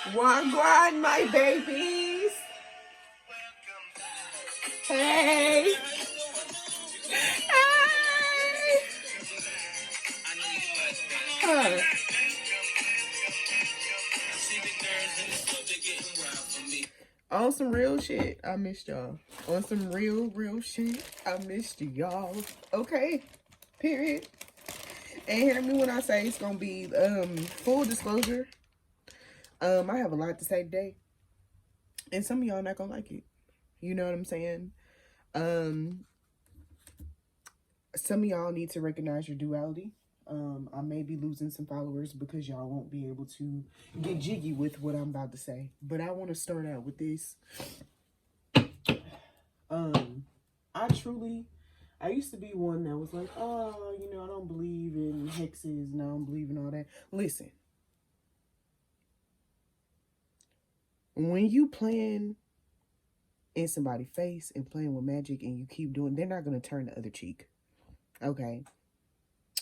Wagwan, my babies. Hey. Hey. On some real shit, I missed y'all. On some real shit, I missed y'all. Okay, period. And hear me when I say it's gonna be full disclosure. I have a lot to say today, and some of y'all not gonna like it. You know what I'm saying? Some of y'all need to recognize your duality. I may be losing some followers because y'all won't be able to get jiggy with what I'm about to say. But I want to start out with this. I used to be one that was like, oh, you know, I don't believe in hexes and I don't believe in all that. Listen, when you playing in somebody's face and playing with magic and you keep doing, they're not going to turn the other cheek. Okay.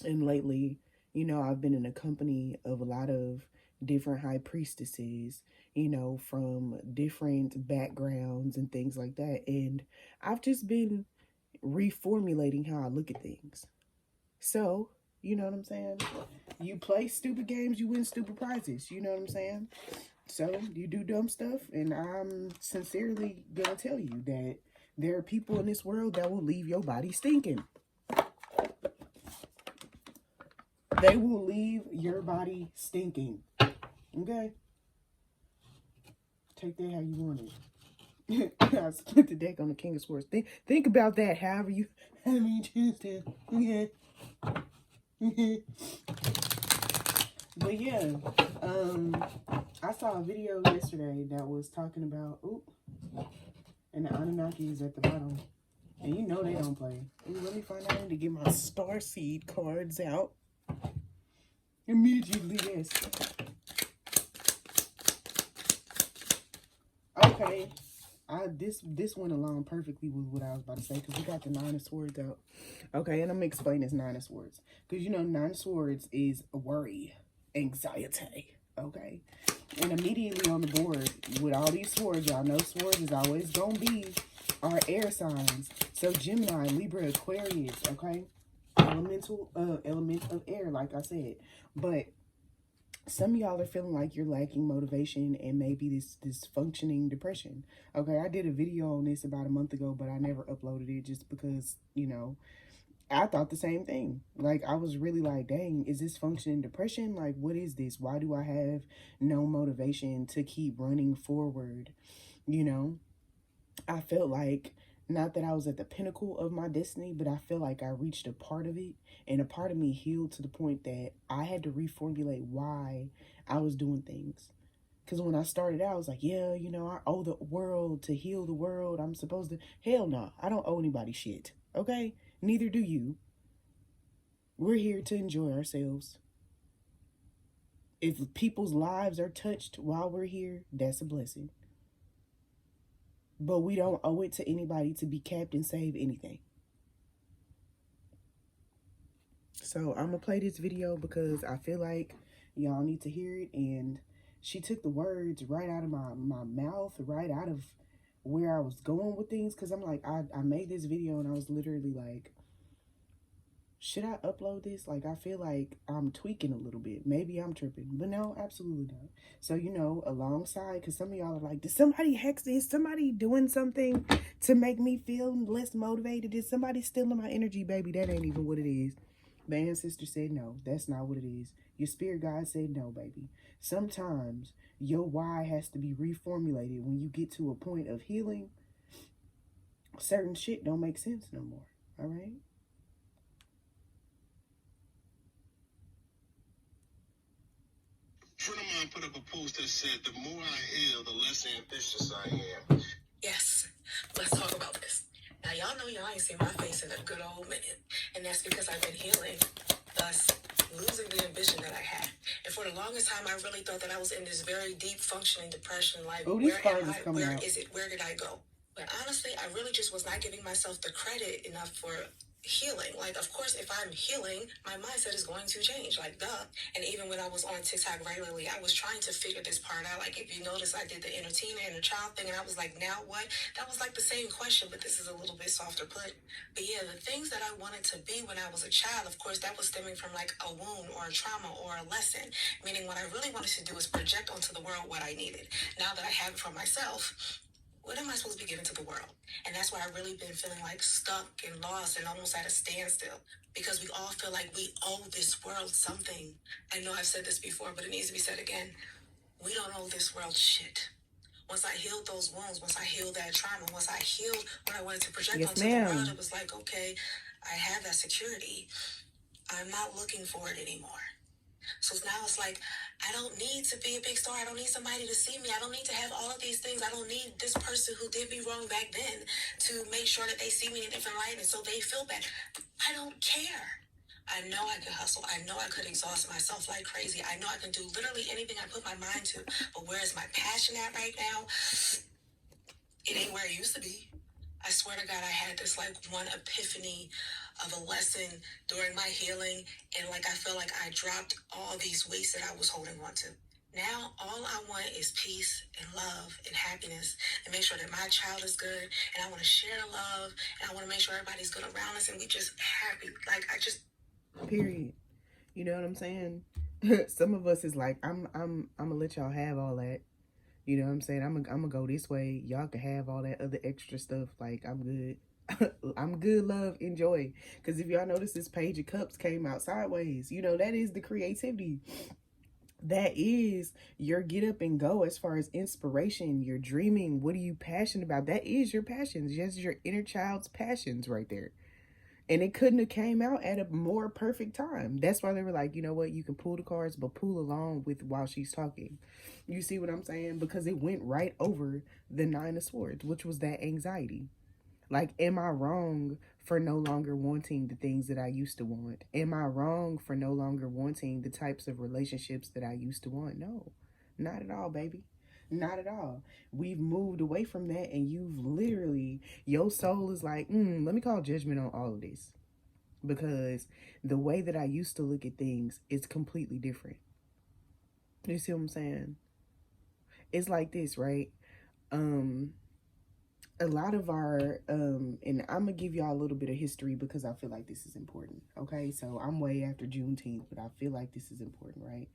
And lately, you know, I've been in a company of a lot of different high priestesses, you know, from different backgrounds and things like that. And I've just been reformulating how I look at things. So, you know what I'm saying? You play stupid games, you win stupid prizes. You know what I'm saying? So, you do dumb stuff. And I'm sincerely going to tell you that there are people in this world that will leave your body stinking. They will leave your body stinking. Okay? Take that how you want it. I split the deck on the King of Swords. Think about that however you choose to. Okay? But yeah, I saw a video yesterday that was talking about, and the Anunnaki is at the bottom. And you know they don't play. Ooh, let me find out. I need to get my Starseed cards out. Immediately, yes. Okay. This went along perfectly with what I was about to say because we got the Nine of Swords out. Okay, and I'm going to explain this Nine of Swords. Because, you know, Nine of Swords is worry, anxiety. Okay? And immediately on the board, with all these swords, y'all know swords is always going to be our air signs. So, Gemini, Libra, Aquarius, okay? Element of air, like I said. But some of y'all are feeling like you're lacking motivation and maybe this functioning depression. Okay, I did a video on this about a month ago, but I never uploaded it just because, you know, I thought the same thing. Like, I was really like, dang, is this functioning depression? Like, what is this? Why do I have no motivation to keep running forward? You know, I felt like, not that I was at the pinnacle of my destiny, but I feel like I reached a part of it, and a part of me healed to the point that I had to reformulate why I was doing things. Because when I started out, I was like, yeah, you know, I owe the world to heal the world. I'm supposed to. Hell no, I don't owe anybody shit. Okay? Neither do you. We're here to enjoy ourselves. If people's lives are touched while we're here, that's a blessing. But we don't owe it to anybody to be capped and save anything. So I'm going to play this video because I feel like y'all need to hear it. And she took the words right out of my mouth, right out of where I was going with things. Because I'm like, I made this video and I was literally like, should I upload this? Like, I feel like I'm tweaking a little bit. Maybe I'm tripping. But no, absolutely not. So, you know, alongside, because some of y'all are like, did somebody hex this? Is somebody doing something to make me feel less motivated? Is somebody stealing my energy? Baby, that ain't even what it is. The ancestor said no. That's not what it is. Your spirit guide said no, baby. Sometimes your why has to be reformulated when you get to a point of healing. Certain shit don't make sense no more. All right? A friend of mine put up a post that said, the more I heal, the less ambitious I am. Yes, let's talk about this. Now, y'all know y'all ain't seen my face in a good old minute. And that's because I've been healing, thus losing the ambition that I had. And for the longest time, I really thought that I was in this very deep functioning depression. Like, where am I? Where is it? Where did I go? But honestly, I really just was not giving myself the credit enough for healing. Like, of course, if I'm healing, my mindset is going to change, like, duh. And even when I was on TikTok regularly, I was trying to figure this part out. Like, if you notice, I did the inner teen, inner child thing, and I was like, now what? That was like the same question, but this is a little bit softer put. But yeah, the things that I wanted to be when I was a child, of course, that was stemming from like a wound or a trauma or a lesson, meaning what I really wanted to do is project onto the world what I needed. Now that I have it for myself, what am I supposed to be giving to the world? And that's why I've really been feeling like stuck and lost and almost at a standstill, because we all feel like we owe this world something. I know I've said this before, but it needs to be said again. We don't owe this world shit. Once I healed those wounds, once I healed that trauma, once I healed what I wanted to project Yes, onto the ma'am. world, it was like, okay, I have that security. I'm not looking for it anymore. So now it's like, I don't need to be a big star. I don't need somebody to see me. I don't need to have all of these things. I don't need this person who did me wrong back then to make sure that they see me in a different light and so they feel bad. I don't care. I know I could hustle. I know I could exhaust myself like crazy. I know I can do literally anything I put my mind to. But where is my passion at right now? It ain't where it used to be. I swear to God, I had this like one epiphany of a lesson during my healing, and like I feel like I dropped all these weights that I was holding on to. Now all I want is peace and love and happiness, and make sure that my child is good, and I want to share the love, and I want to make sure everybody's good around us, and we just happy. Like I just Period. You know what I'm saying? Some of us is like, I'm gonna let y'all have all that. You know what I'm saying? I'm gonna go this way. Y'all can have all that other extra stuff. Like, I'm good. I'm good, love, enjoy. Because if y'all notice, this Page of Cups came out sideways. You know, that is the creativity. That is your get up and go as far as inspiration, your dreaming. What are you passionate about? That is your passions. Just your inner child's passions right there. And it couldn't have came out at a more perfect time. That's why they were like, you know what? You can pull the cards, but pull along with while she's talking. You see what I'm saying? Because it went right over the Nine of Swords, which was that anxiety. Like, am I wrong for no longer wanting the things that I used to want? Am I wrong for no longer wanting the types of relationships that I used to want? No, not at all, baby. Not at all. We've moved away from that, and you've literally, your soul is like, let me call judgment on all of this. Because the way that I used to look at things is completely different. You see what I'm saying? It's like this, right? A lot of our, and I'm gonna give y'all a little bit of history because I feel like this is important. Okay, so I'm way after Juneteenth, but I feel like this is important, right?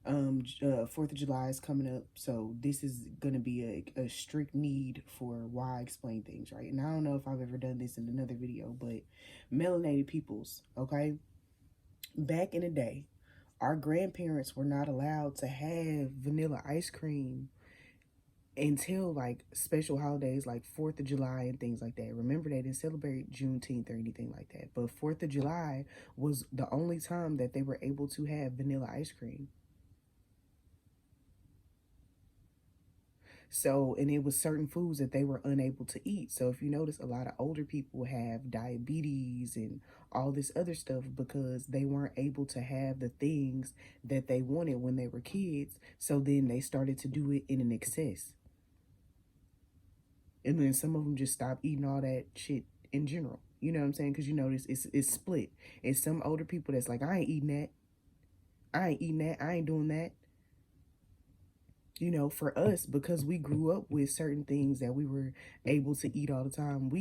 4th of July is coming up, so this is gonna be a strict need for why I explain things, right? And I don't know if I've ever done this in another video, but melanated peoples, okay? Back in the day, our grandparents were not allowed to have vanilla ice cream until like special holidays like 4th of July and things like that. Remember, they didn't celebrate Juneteenth or anything like that, but 4th of July was the only time that they were able to have vanilla ice cream. So, and it was certain foods that they were unable to eat. So if you notice, a lot of older people have diabetes and all this other stuff because they weren't able to have the things that they wanted when they were kids. So then they started to do it in an excess. And then some of them just stopped eating all that shit in general. You know what I'm saying? Because you notice it's split. It's some older people that's like, I ain't eating that. I ain't eating that. I ain't doing that. You know, for us, because we grew up with certain things that we were able to eat all the time.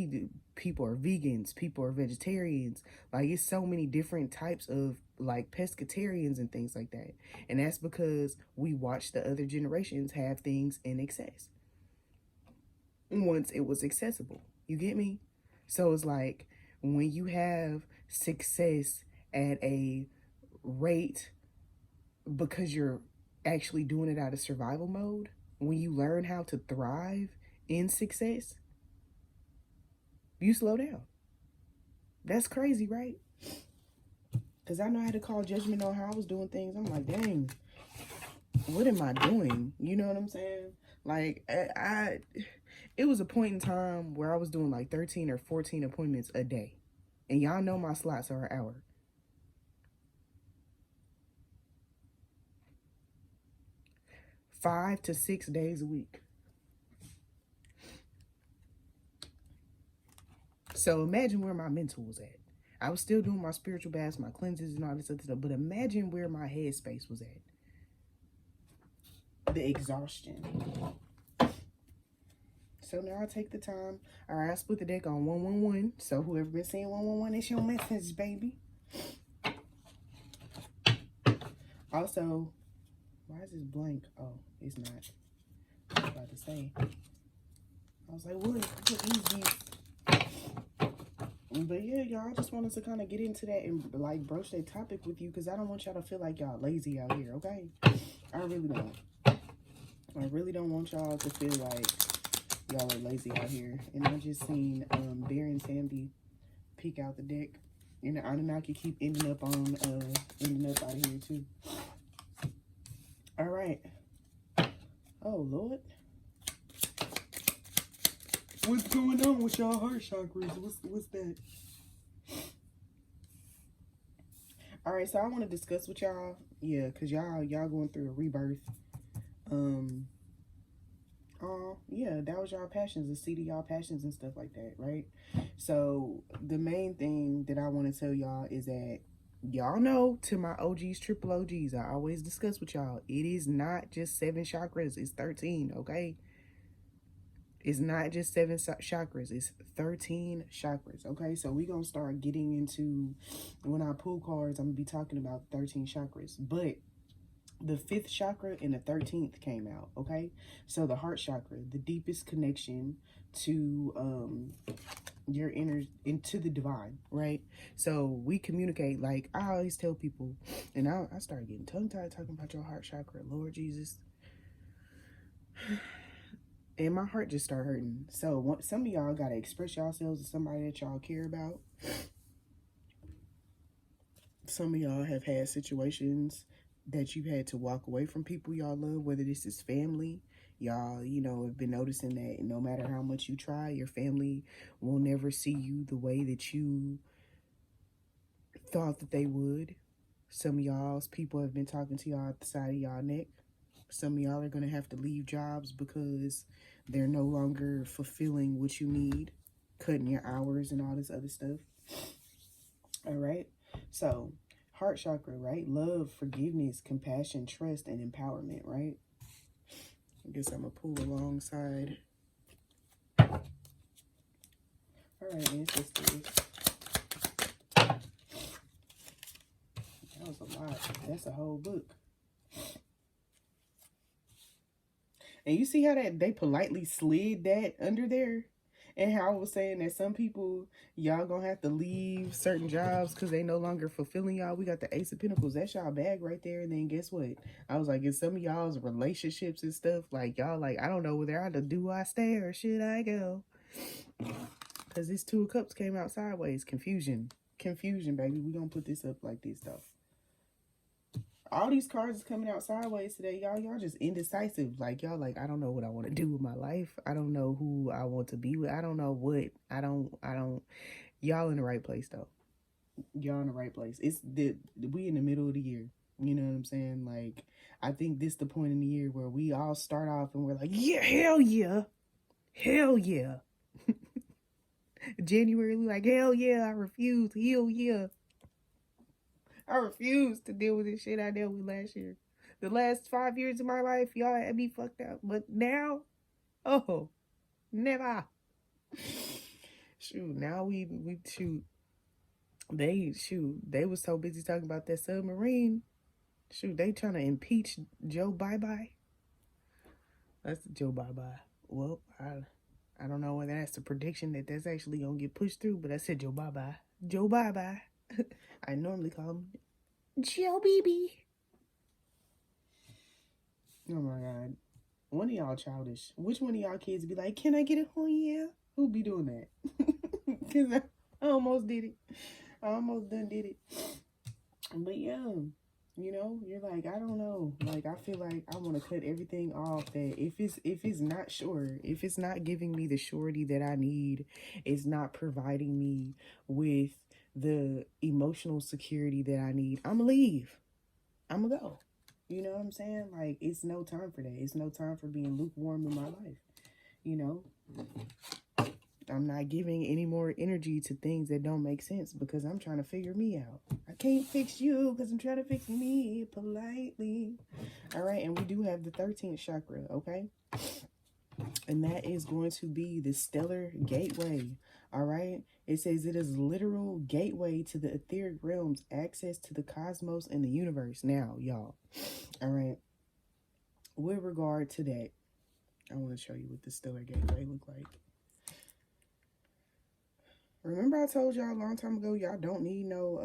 People are vegans, people are vegetarians. Like, it's so many different types of like pescatarians and things like that. And that's because we watched the other generations have things in excess once it was accessible. You get me? So it's like when you have success at a rate because you're actually doing it out of survival mode, when you learn how to thrive in success, you slow down. That's crazy, right? Because I know I had to call judgment on how I was doing things. I'm like, dang, what am I doing? You know what I'm saying? Like, it was a point in time where I was doing like 13 or 14 appointments a day. And y'all know my slots are an hour. 5 to 6 days a week. So imagine where my mental was at. I was still doing my spiritual baths, my cleanses, and all this other stuff. But imagine where my headspace was at. The exhaustion. So now I take the time. All right, I split the deck on 111. So whoever been saying 111, it's your message, baby. Also, why is this blank? Oh, it's not. I was about to say. I was like, what is this? But yeah, y'all, I just wanted to kind of get into that and like broach that topic with you, because I don't want y'all to feel like y'all lazy out here, okay? I really don't. I really don't want y'all to feel like y'all are lazy out here. And I just seen Baron Sandy peek out the deck. And the Anunnaki keep ending up out of here too. All right. Oh Lord. What's going on with y'all heart chakras? What's that? All right, so I want to discuss with y'all, yeah, cause y'all going through a rebirth. Yeah, that was y'all passions, the seed of y'all passions and stuff like that, right? So the main thing that I want to tell y'all is that y'all know, to my OGs, triple OGs, I always discuss with y'all, it is not just 7 chakras, it's 13, okay? It's not just 7 chakras, it's 13 chakras, okay? So we're going to start getting into, when I pull cards, I'm going to be talking about 13 chakras, but the 5th chakra and the 13th came out, okay? So the heart chakra, the deepest connection to your inner, into the divine, right? So we communicate, like I always tell people, and I started getting tongue-tied talking about your heart chakra, Lord Jesus. And my heart just started hurting. So some of y'all got to express yourselves to somebody that y'all care about. Some of y'all have had situations that you've had to walk away from people y'all love, whether this is family. Y'all, you know, have been noticing that no matter how much you try, your family will never see you the way that you thought that they would. Some of y'all's people have been talking to y'all at the side of y'all neck. Some of y'all are going to have to leave jobs because they're no longer fulfilling what you need, cutting your hours and all this other stuff. All right. So heart chakra, right? Love, forgiveness, compassion, trust, and empowerment, right? I guess I'm going to pull alongside. All right, ancestors. That was a lot. That's a whole book. And you see how that they politely slid that under there? And how I was saying that some people, y'all gonna have to leave certain jobs because they no longer fulfilling y'all. We got the Ace of Pentacles. That's y'all bag right there. And then guess what? I was like, in some of y'all's relationships and stuff, like y'all like, I don't know whether do I stay or should I go? Because this 2 of Cups came out sideways. Confusion. Confusion, baby. We gonna put this up like this, though. All these cards is coming out sideways today, y'all. Y'all just indecisive. Like, y'all like, I don't know what I want to do with my life. I don't know who I want to be with. I don't know what. I don't. Y'all in the right place, though. Y'all in the right place. We in the middle of the year. You know what I'm saying? Like, I think this the point in the year where we all start off and we're like, yeah, hell yeah. Hell yeah. January, we like, hell yeah, I refuse. Hell yeah. I refuse to deal with this shit I dealt with last year. The last 5 years of my life, y'all had me fucked up. But now, oh, never. Shoot, now we shoot. They was so busy talking about that submarine. Shoot, they trying to impeach Joe Bye-Bye. That's Joe Bye-Bye. Well, I don't know whether that's a prediction that's actually gonna get pushed through, but I said Joe Bye-Bye. Joe Bye-Bye. I normally call him Joe BB. Oh my God. One of y'all childish. Which one of y'all kids be like, can I get a oh yeah? Who be doing that? Because I almost did it. I almost done did it. But yeah, you know, you're like, I don't know. Like, I feel like I want to cut everything off that if it's not sure, if it's not giving me the surety that I need, it's not providing me with the emotional security that I need, I'm gonna leave. I'm gonna go. You know what I'm saying? Like, it's no time for that. It's no time for being lukewarm in my life. You know? I'm not giving any more energy to things that don't make sense because I'm trying to figure me out. I can't fix you because I'm trying to fix me politely. All right, and we do have the 13th chakra, okay? And that is going to be the stellar gateway. All right, it says it is literal gateway to the etheric realms, access to the cosmos and the universe. Now, y'all, all right, with regard to that, I want to show you what the stellar gateway look like. Remember I told y'all a long time ago, y'all don't need no,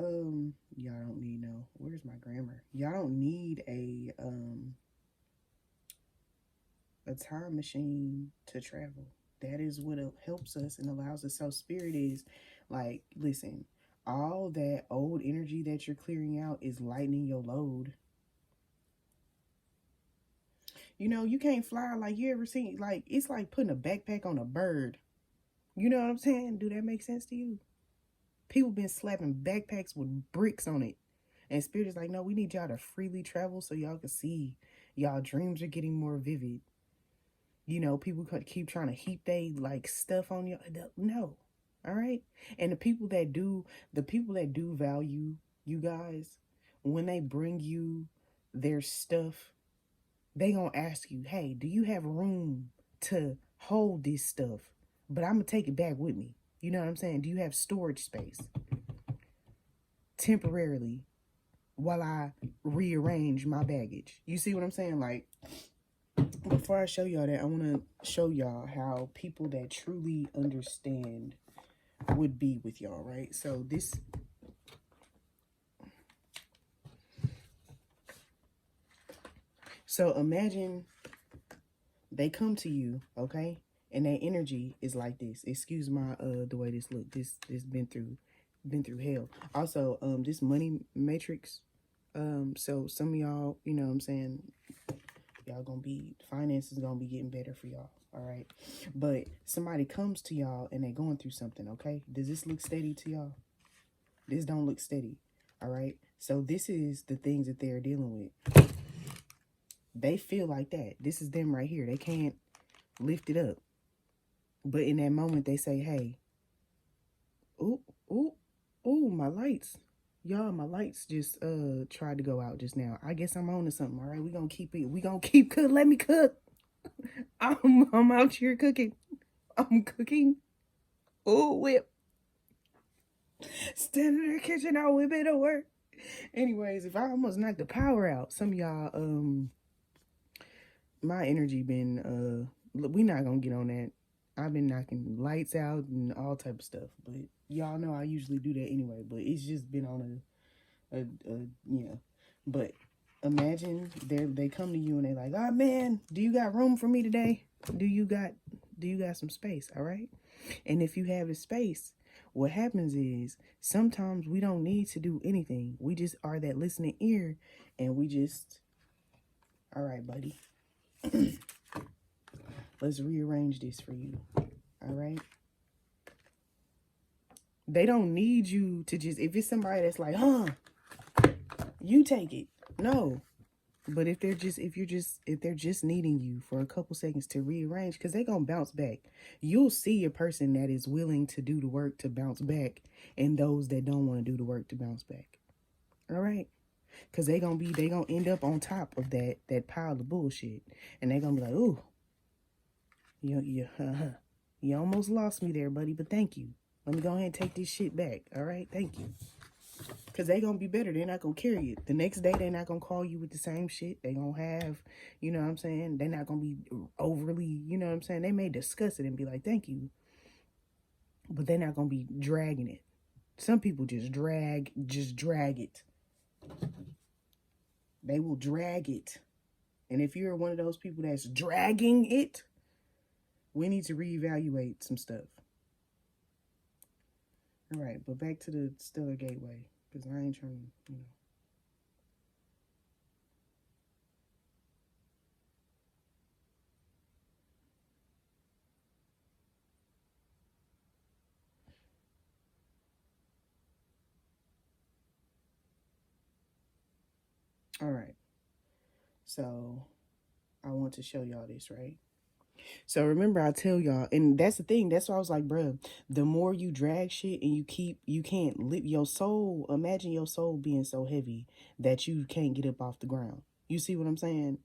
where's my grammar? Y'all don't need a time machine to travel. That is what helps us and allows us. So spirit is like, listen, all that old energy that you're clearing out is lightening your load. You know, you can't fly like you ever seen, like, it's like putting a backpack on a bird. You know what I'm saying? Do that make sense to you? People been slapping backpacks with bricks on it. And spirit is like, no, we need y'all to freely travel so y'all can see. Y'all dreams are getting more vivid. You know, people keep trying to heap they like stuff on you. No. All right. And the people that do value you guys, when they bring you their stuff, they gonna ask you, hey, do you have room to hold this stuff? But I'm gonna take it back with me. You know what I'm saying? Do you have storage space temporarily while I rearrange my baggage? You see what I'm saying? Like, before I show y'all that, I want to show y'all how people that truly understand would be with y'all, right? So this, so imagine they come to you, okay? And that energy is like this. Excuse my the way this look. This been through hell. Also, this money matrix. So some of y'all, you know what I'm saying, y'all gonna be, finances gonna be getting better for y'all. All right. But somebody comes to y'all and they going through something, okay? Does this look steady to y'all? This don't look steady. All right. So this is the things that they're dealing with. They feel like that. This is them right here. They can't lift it up. But in that moment, they say, hey, ooh, my lights. Y'all, my lights just tried to go out just now. I guess I'm on to something, all right? We gonna keep it. We gonna keep cooking. Let me cook. I'm out here cooking. I'm cooking. Oh, whip. Standing in the kitchen, I'll whip it to work. Anyways, if I almost knocked the power out, some of y'all, my energy been, we not gonna get on that. I've been knocking lights out and all type of stuff, but y'all know I usually do that anyway, but it's just been on yeah. But imagine they come to you and they like, oh man, do you got room for me today? Do you got some space? All right. And if you have the space, what happens is sometimes we don't need to do anything. We just are that listening ear and we just, all right, buddy. Let's rearrange this for you. All right. They don't need you to just, if it's somebody that's like, you take it. No. But if they're just needing you for a couple seconds to rearrange, because they're going to bounce back. You'll see a person that is willing to do the work to bounce back and those that don't want to do the work to bounce back. All right. Because they're going to end up on top of that pile of bullshit. And they're going to be like, ooh, you almost lost me there, buddy, but thank you. Let me go ahead and take this shit back. All right. Thank you. Because they're going to be better. They're not going to carry it. The next day, they're not going to call you with the same shit. They're going to have, you know what I'm saying? They're not going to be overly, you know what I'm saying? They may discuss it and be like, thank you. But they're not going to be dragging it. Some people just drag it. They will drag it. And if you're one of those people that's dragging it, we need to reevaluate some stuff. All right, but back to the stellar gateway. Because I ain't trying to, All right. So, I want to show y'all this, right? So remember, I tell y'all, and that's the thing. That's why I was like, bruh, the more you drag shit and you can't live your soul. Imagine your soul being so heavy that you can't get up off the ground. You see what I'm saying?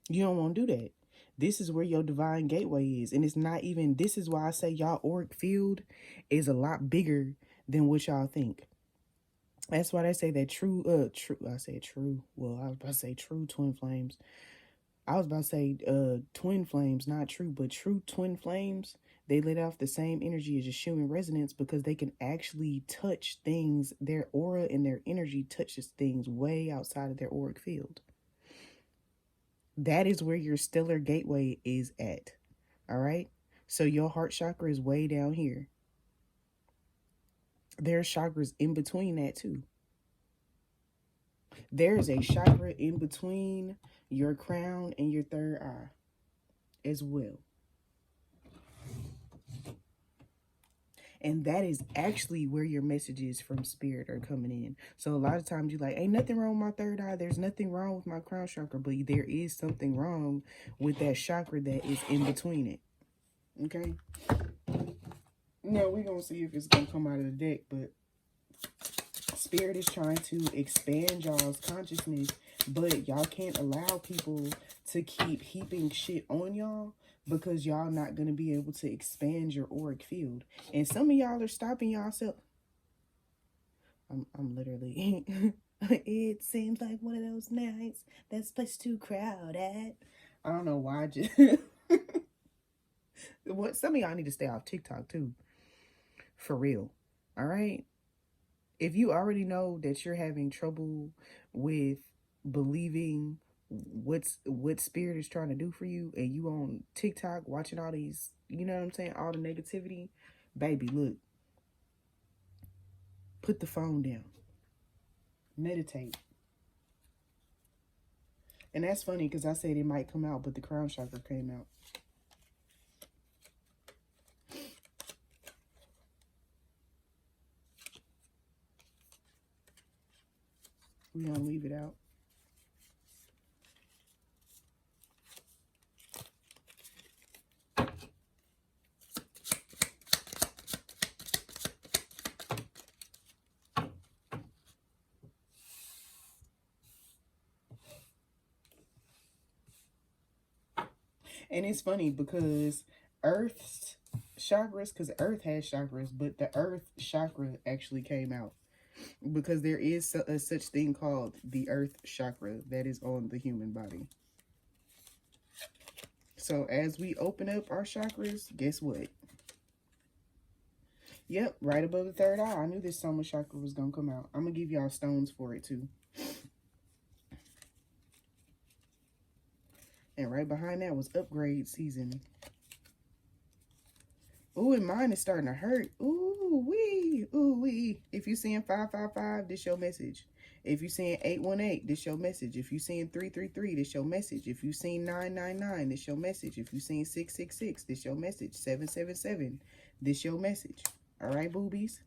You don't want to do that. This is where your divine gateway is. And it's not even, this is why I say y'all auric field is a lot bigger than what y'all think. That's why they say that I said true. Well, I was about to say true twin flames. I was about to say twin flames, not true, but true twin flames, they let off the same energy as a Schumann resonance because they can actually touch things. Their aura and their energy touches things way outside of their auric field. That is where your stellar gateway is at. All right? So your heart chakra is way down here. There's chakras in between that too. There's a chakra in between your crown and your third eye as well. And that is actually where your messages from spirit are coming in. So a lot of times you're like, ain't nothing wrong with my third eye. There's nothing wrong with my crown chakra. But there is something wrong with that chakra that is in between it. Okay? Now we're going to see if it's going to come out of the deck. But spirit is trying to expand y'all's consciousness. But y'all can't allow people to keep heaping shit on y'all, because y'all not going to be able to expand your auric field. And some of y'all are stopping yourself. I'm literally, it seems like one of those nights that's place too crowded. I don't know why. What, some of y'all need to stay off TikTok too. For real. All right. If you already know that you're having trouble with believing what spirit is trying to do for you, and you on TikTok watching all these, you know what I'm saying, all the negativity, baby, look, put the phone down, meditate. And that's funny because I said it might come out, but the crown chakra came out. We're gonna leave it out. And it's funny because Earth's chakras, because Earth has chakras, but the Earth chakra actually came out. Because there is a such thing called the Earth chakra that is on the human body. So as we open up our chakras, guess what? Yep, right above the third eye. I knew this Soma chakra was going to come out. I'm going to give y'all stones for it too. And right behind that was upgrade season. Ooh, and mine is starting to hurt. Ooh, wee. Ooh, wee. If you're seeing 555, this your message. If you're seeing 818, this your message. If you're seeing 333, this your message. If you're seeing 999, this your message. If you're seeing 666, this your message. 777, this your message. All right, boobies?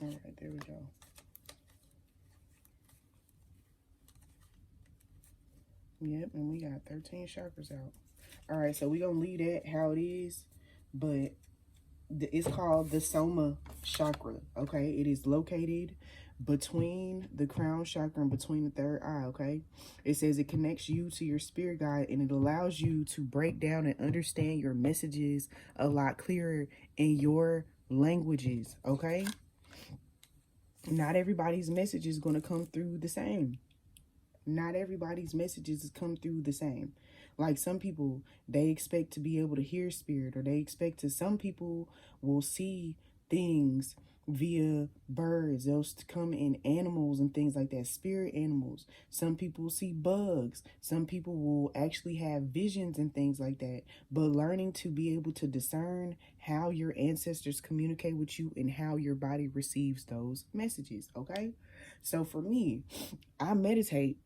All right, there we go. Yep, and we got 13 chakras out. All right, so we're going to leave that how it is, but it's called the Soma chakra, okay? It is located between the crown chakra and between the third eye, okay? It says it connects you to your spirit guide, and it allows you to break down and understand your messages a lot clearer in your languages, okay? Not everybody's message is going to come through the same. Not everybody's messages come through the same. Like some people, they expect to be able to hear spirit, or they expect to, some people will see things via birds. They'll come in animals and things like that, spirit animals. Some people see bugs. Some people will actually have visions and things like that. But learning to be able to discern how your ancestors communicate with you and how your body receives those messages, okay? So for me, I meditate,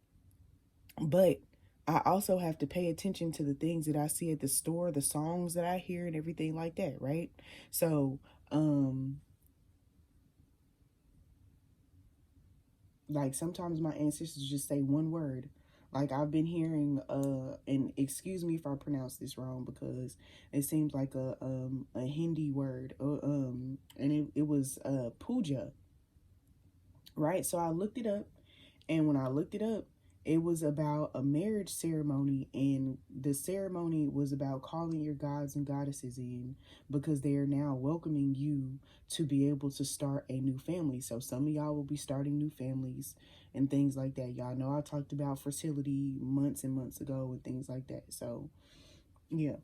but I also have to pay attention to the things that I see at the store, the songs that I hear and everything like that, right? So, Like sometimes my ancestors just say one word. Like I've been hearing, and excuse me if I pronounce this wrong because it seems like a Hindi word, and it was puja, right? So I looked it up, and when I looked it up, it was about a marriage ceremony, and the ceremony was about calling your gods and goddesses in because they are now welcoming you to be able to start a new family. So some of y'all will be starting new families and things like that. Y'all know I talked about fertility months and months ago and things like that. So yeah,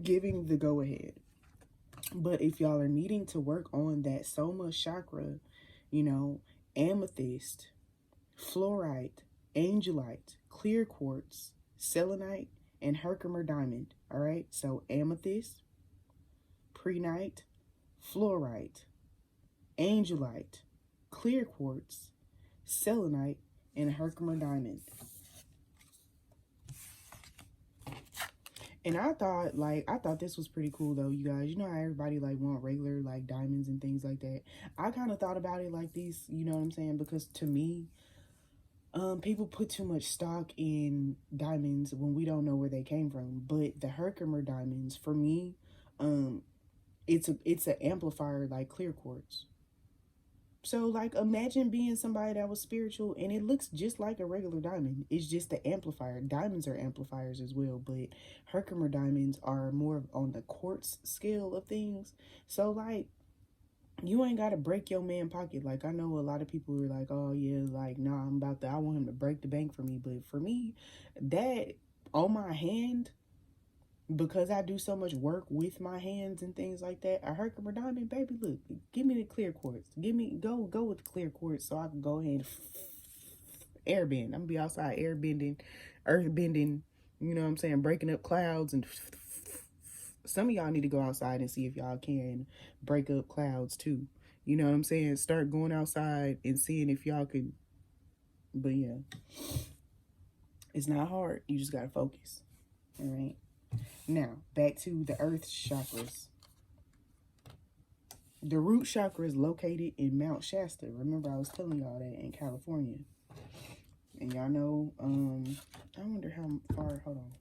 giving the go ahead. But if y'all are needing to work on that soma chakra, you know, amethyst, fluorite, angelite, clear quartz, selenite, and Herkimer diamond. All right, so amethyst, prehnite, fluorite, angelite, clear quartz, selenite, and Herkimer diamond. And I thought this was pretty cool though, you guys. You know how everybody like want regular like diamonds and things like that. I kind of thought about it like these, you know what I'm saying? Because to me, people put too much stock in diamonds when we don't know where they came from. But the Herkimer diamonds, for me, it's an amplifier like clear quartz. So like imagine being somebody that was spiritual and it looks just like a regular diamond. It's just the amplifier. Diamonds are amplifiers as well, but Herkimer diamonds are more on the quartz scale of things. So like you ain't gotta break your man pocket. Like I know a lot of people are like, oh yeah, like nah, I want him to break the bank for me. But for me, that on my hand, because I do so much work with my hands and things like that, a Herkimer diamond, baby, look, give me the clear quartz. Go with the clear quartz so I can go ahead and airbend. I'm gonna be outside airbending, earth bending, you know what I'm saying, breaking up clouds. And some of y'all need to go outside and see if y'all can break up clouds too. You know what I'm saying? Start going outside and seeing if y'all can. But yeah, it's not hard. You just gotta focus. All right. Now, back to the earth chakras. The root chakra is located in Mount Shasta. Remember, I was telling y'all that in California. And y'all know, I wonder how far, hold on.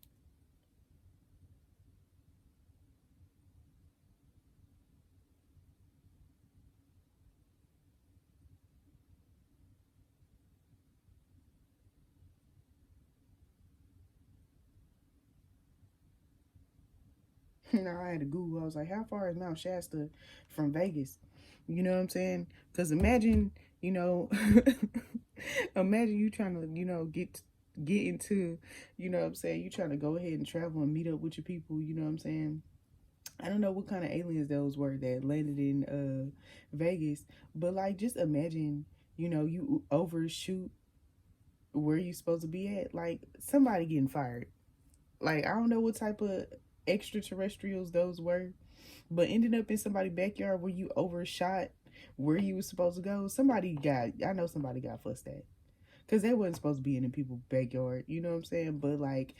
Now I had to Google. I was like, how far is Mount Shasta from Vegas? You know what I'm saying? Because imagine, you know, imagine you trying to, you know, get into, you know what I'm saying? You trying to go ahead and travel and meet up with your people. You know what I'm saying? I don't know what kind of aliens those were that landed in Vegas, but like just imagine, you know, you overshoot where you supposed to be at. Like somebody getting fired. Like I don't know what type of extraterrestrials those were, but ended up in somebody's backyard where you overshot where you was supposed to go. I know somebody got fussed at because they wasn't supposed to be in the people's backyard, you know what I'm saying? But like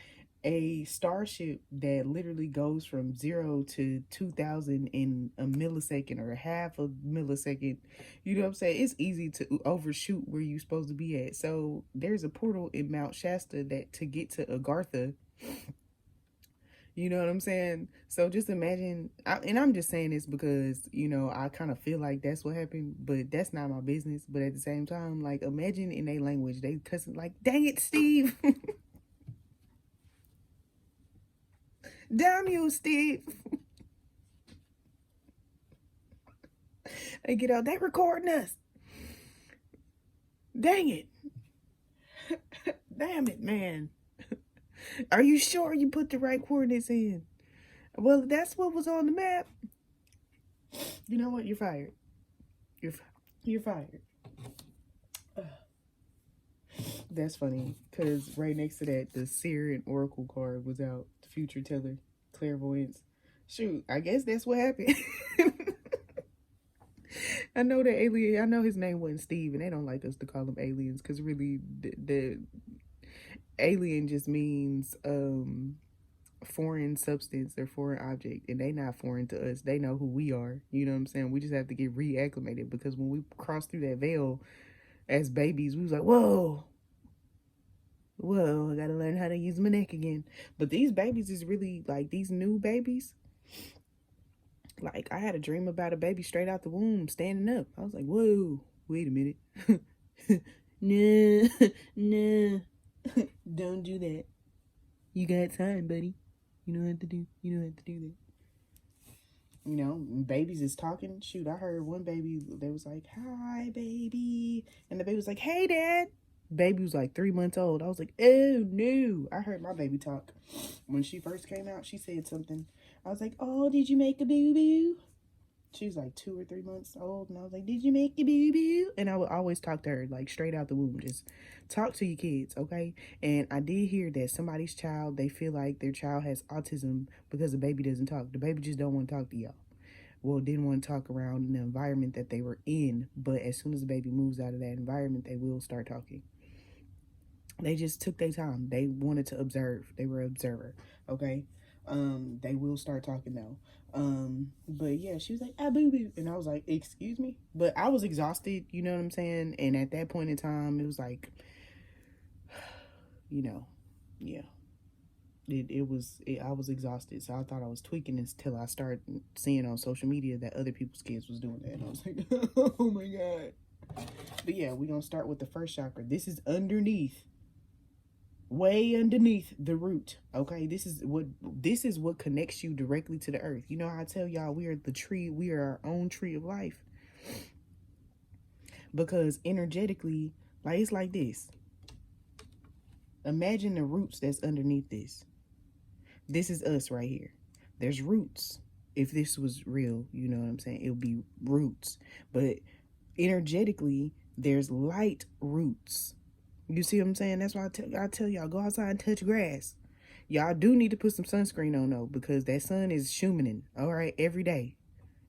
a starship that literally goes from 0 to 2,000 in a millisecond or a half a millisecond, you know what I'm saying? It's easy to overshoot where you're supposed to be at. So there's a portal in Mount Shasta that to get to Agartha. You know what I'm saying? So just imagine, and I'm just saying this because, you know, I kind of feel like that's what happened, but that's not my business. But at the same time, like, imagine in their language, they cussing like, dang it, Steve. Damn you, Steve. They get out, they recording us. Dang it. Damn it, man. Are you sure you put the right coordinates in? Well, that's what was on the map. You know what? You're fired. You're fired. That's funny because right next to that, the seer and oracle card was out. The future teller, clairvoyance. Shoot, I guess that's what happened. I know that alien. I know his name wasn't Steve, and they don't like us to call them aliens because really, the alien just means foreign substance or foreign object, and they not foreign to us. They know who we are. You know what I'm saying? We just have to get reacclimated because when we cross through that veil, As babies, we was like, whoa, I gotta learn how to use my neck again. But these babies is really, like, these new babies, like, I had a dream about a baby straight out the womb standing up. I was like, whoa, wait a minute. No, no, don't do that. You got time, buddy. You don't have to do that. You know, babies is talking. Shoot, I heard one baby, they was like, hi, baby. And the baby was like, hey, dad. Baby was like 3 months old. I was like, oh, no. I heard my baby talk. When she first came out, she said something. I was like, oh, did you make a boo-boo? She was like 2 or 3 months old. And I was like, did you make a boo-boo? And I would always talk to her, like, straight out the womb. Just talk to your kids, okay? And I did hear that somebody's child, they feel like their child has autism because the baby doesn't talk. The baby just don't want to talk to y'all. Well, didn't want to talk around the environment that they were in. But as soon as the baby moves out of that environment, they will start talking. They just took their time. They wanted to observe. They were an observer, okay? They will start talking now. But yeah, she was like, ah, boo boo. And I was like, excuse me? But I was exhausted, you know what I'm saying? And at that point in time, it was like, you know, yeah. I was exhausted. So I thought I was tweaking until I started seeing on social media that other people's kids was doing that. And I was like, oh my God. But yeah, we're going to start with the first chakra. This is underneath. Way underneath the root, okay? This is what connects you directly to the earth. You know how I tell y'all we are the tree, we are our own tree of life. Because energetically, like, it's like this. Imagine the roots that's underneath this. This is us right here. There's roots. If this was real, you know what I'm saying? It would be roots. But energetically, there's light roots. You see what I'm saying? That's why I tell y'all, go outside and touch grass. Y'all do need to put some sunscreen on, though, because that sun is shumening, all right, every day.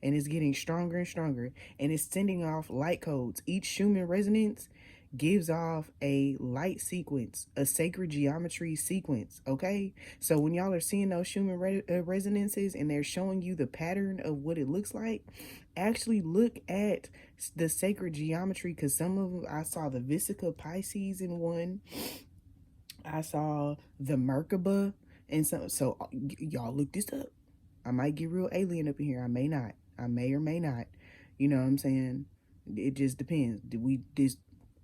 And it's getting stronger and stronger. And it's sending off light codes. Each Schumann resonance gives off a light sequence, a sacred geometry sequence, okay? So when y'all are seeing those Schumann resonances and they're showing you the pattern of what it looks like, actually look at the sacred geometry, because some of them, I saw the Vesica Pisces in one. I saw the Merkaba and some. So y'all look this up. I might get real alien up in here. I may not. I may or may not. You know what I'm saying? It just depends.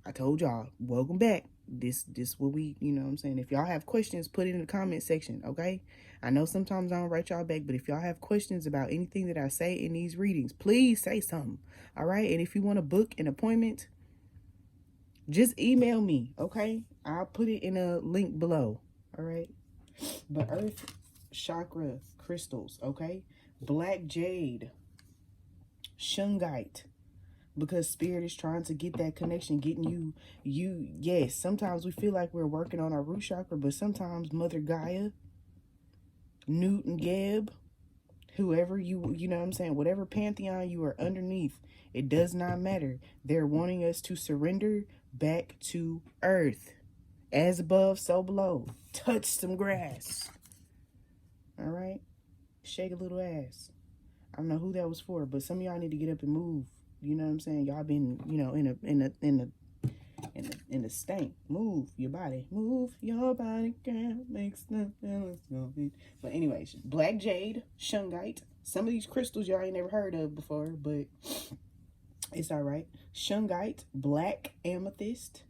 I told y'all, welcome back. This what we, you know what I'm saying? If y'all have questions, put it in the comment section, okay? I know sometimes I don't write y'all back, but if y'all have questions about anything that I say in these readings, please say something, all right? And if you want to book an appointment, just email me, okay? I'll put it in a link below, all right? The earth chakra crystals, okay? Black jade, shungite, because spirit is trying to get that connection, getting yes, sometimes we feel like we're working on our root chakra, but sometimes Mother Gaia, Newton Geb, whoever you know what I'm saying, whatever pantheon you are underneath, it does not matter. They're wanting us to surrender back to earth. As above, so below. Touch some grass. All right? Shake a little ass. I don't know who that was for, but some of y'all need to get up and move. You know what I'm saying? Y'all been, you know, in the stank. Move your body. Move your body, girl. Makes nothing else. But anyways, black jade, shungite. Some of these crystals y'all ain't never heard of before, but it's all right. Shungite, black amethyst,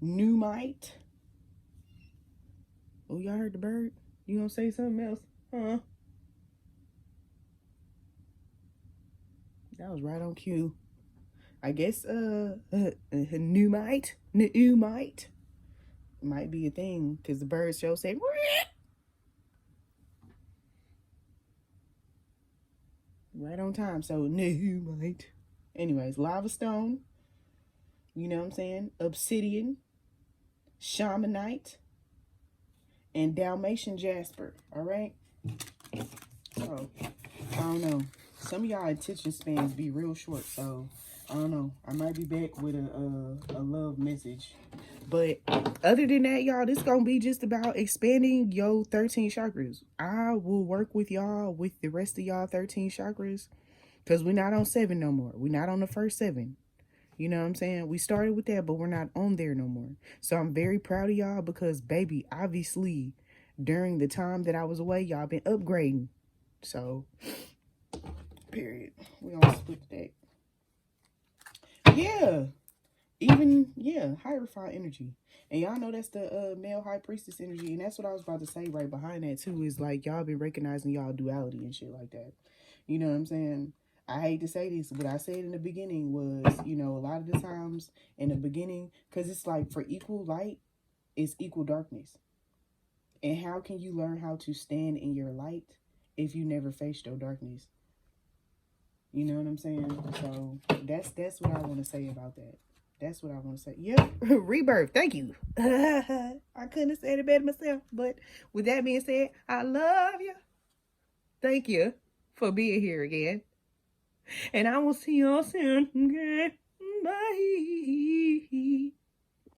pneumite. Oh, y'all heard the bird? You gonna say something else? Huh? That was right on cue. I guess pneumite might be a thing, because the bird show say right on time. So pneumite. Anyways, lava stone, you know what I'm saying, obsidian, shamanite, and Dalmatian jasper. All right. So I don't know. Some of y'all attention spans be real short, so I don't know. I might be back with a love message. But other than that, y'all, this gonna be just about expanding your 13 chakras. I will work with y'all with the rest of y'all 13 chakras, because we're not on 7 no more. We're not on the first 7. You know what I'm saying? We started with that, but we're not on there no more. So I'm very proud of y'all because, baby, obviously, during the time that I was away, y'all been upgrading. So, period. We gonna split that. Yeah. Even, yeah, hierophant energy. And y'all know that's the male high priestess energy. And that's what I was about to say right behind that, too, is like y'all been recognizing y'all duality and shit like that. You know what I'm saying? I hate to say this. What I said in the beginning was, you know, a lot of the times in the beginning, because it's like for equal light, it's equal darkness. And how can you learn how to stand in your light if you never faced your darkness? You know what I'm saying? So that's what I want to say about that. That's what I want to say. Yep. Rebirth. Thank you. I couldn't have said it better myself. But with that being said, I love you. Thank you for being here again. And I will see y'all soon. Okay. Bye.